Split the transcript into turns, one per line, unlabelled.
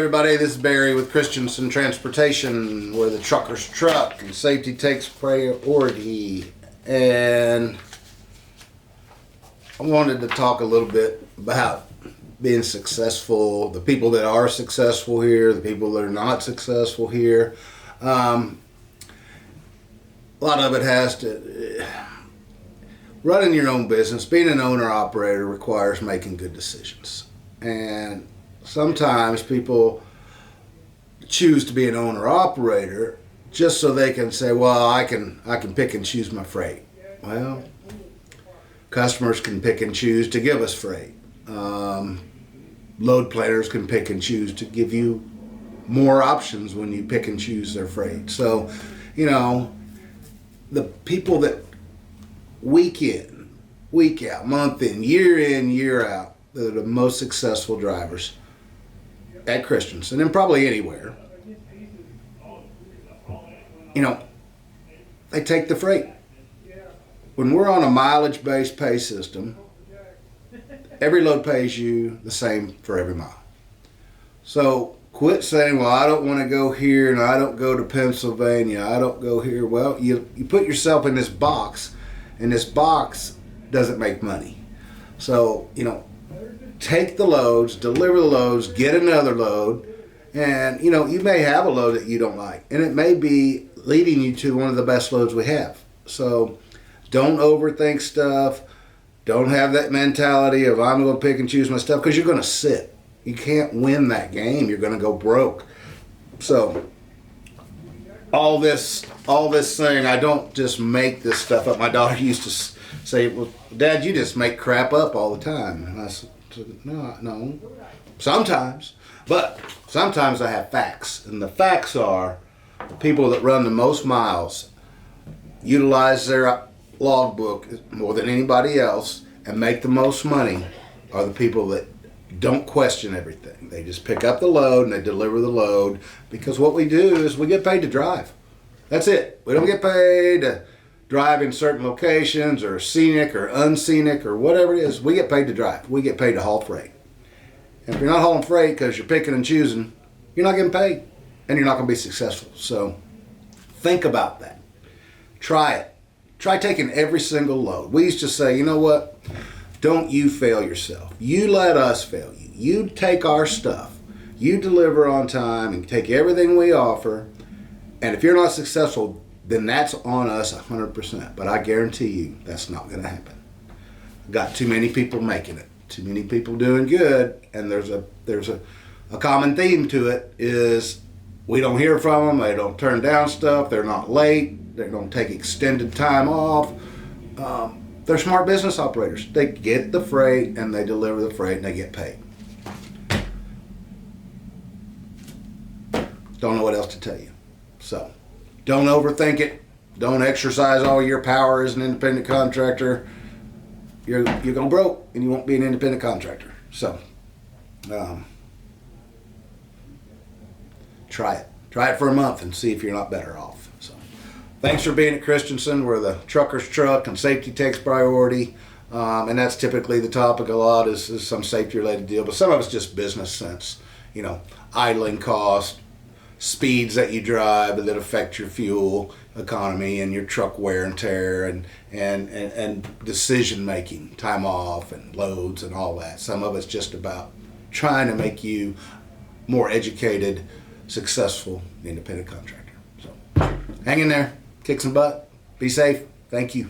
everybody, this is Barry with Christenson Transportation, where the trucker's truck and safety takes priority. And I wanted to talk a little bit about being successful, the people that are successful here, the people that are not successful here. A lot of it has to, running your own business, being an owner-operator requires making good decisions. And sometimes people choose to be an owner-operator just so they can say, well, I can pick and choose my freight. Well, customers can pick and choose to give us freight. Load planners can pick and choose to give you more options when you pick and choose their freight. So, you know, the people that week in, week out, month in, year out, they're the most successful drivers at Christenson and probably anywhere. You know, they take the freight. When we're on a mileage-based pay system, every load pays you the same for every mile. So quit saying, well, I don't want to go here and I don't go to Pennsylvania, I don't go here. Well, you put yourself in this box, and this box doesn't make money. So, you know, take the loads, deliver the loads, get another load, and, you know, you may have a load that you don't like, and it may be leading you to one of the best loads we have. So don't overthink stuff. Don't have that mentality of I'm going to pick and choose my stuff, because you're going to sit. You can't win that game. You're going to go broke. So all this thing, I don't just make this stuff up. My daughter used to say, well, Dad, you just make crap up all the time. And I said, no. Sometimes. But sometimes I have facts. And the facts are the people that run the most miles utilize their logbook more than anybody else and make the most money are the people that don't question everything. They just pick up the load and they deliver the load, because what we do is we get paid to drive. That's it. We don't get paid to drive in certain locations or scenic or unscenic or whatever it is. We get paid to drive. We get paid to haul freight. And if you're not hauling freight because you're picking and choosing, you're not getting paid and you're not going to be successful. So think about that. Try it. Try taking every single load. We used to say, you know what? Don't you fail yourself. You let us fail you. You take our stuff. You deliver on time and take everything we offer. And if you're not successful, then that's on us 100%. But I guarantee you that's not going to happen. Got too many people making it. Too many people doing good. And there's a common theme to it is we don't hear from them. They don't turn down stuff. They're not late. They don't take extended time off. They're smart business operators. They get the freight and they deliver the freight and they get paid. Don't know what else to tell you. So don't overthink it. Don't exercise all your power as an independent contractor. You're going broke and you won't be an independent contractor. So try it. Try it for a month and see if you're not better off. So thanks for being at Christenson, where the trucker's truck and safety takes priority. And that's typically the topic a lot is some safety related deal. But some of it's just business sense. You know, idling cost, speeds that you drive that affect your fuel economy and your truck wear and tear, and decision making, time off and loads and all that. Some of it's just about trying to make you more educated, successful independent contractor. So hang in there, kick some butt, be safe. Thank you.